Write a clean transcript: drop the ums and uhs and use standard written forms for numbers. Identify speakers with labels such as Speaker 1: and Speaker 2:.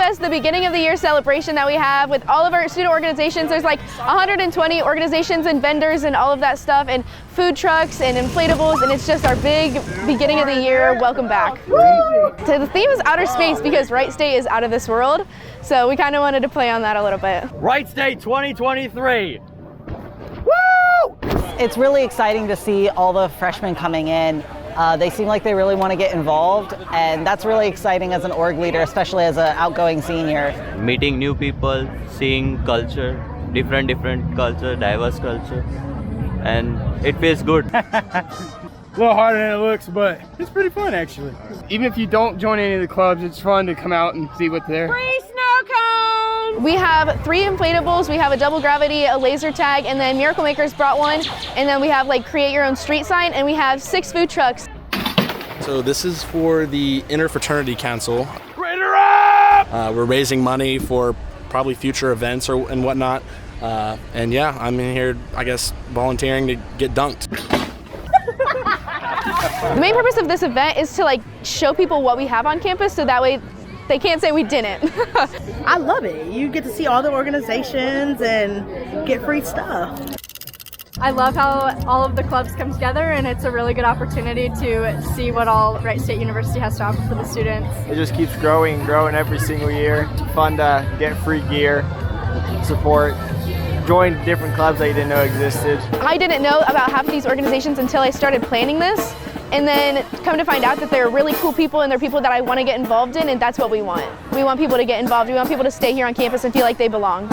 Speaker 1: Fest, the beginning of the year celebration that we have with all of our student organizations. There's like 120 organizations and vendors and all of that stuff, and food trucks and inflatables, and it's just our big beginning of the year welcome back. So the theme is outer space because Wright State is out of this world, so we kind of wanted to play on that a little bit.
Speaker 2: Wright State 2023.
Speaker 3: It's really exciting to see all the freshmen coming in. They seem like they really want to get involved, and that's really exciting as an org leader, especially as an outgoing senior.
Speaker 4: Meeting new people, seeing culture, different culture, diverse culture, and it feels good.
Speaker 5: A little harder than it looks, but it's pretty fun actually. Even if you don't join any of the clubs, it's fun to come out and see what's there.
Speaker 1: Free snow cone! We have 3 inflatables, we have a double gravity, a laser tag, and then Miracle Makers brought one, and then we have like create your own street sign, and we have 6 food trucks.
Speaker 6: So this is for the Interfraternity Council.
Speaker 5: Raider up!
Speaker 6: We're raising money for probably future events and whatnot. And yeah, I'm in here, I guess, volunteering to get dunked.
Speaker 1: The main purpose of this event is to like show people what we have on campus, so that way they can't say we didn't.
Speaker 7: I love it. You get to see all the organizations and get free stuff.
Speaker 8: I love how all of the clubs come together, and it's a really good opportunity to see what all Wright State University has to offer for the students.
Speaker 9: It just keeps growing every single year. It's fun to get free gear, support, join different clubs that you didn't know existed.
Speaker 1: I didn't know about half of these organizations until I started planning this, and then come to find out that they're really cool people and they're people that I want to get involved in, and that's what we want. We want people to get involved. We want people to stay here on campus and feel like they belong.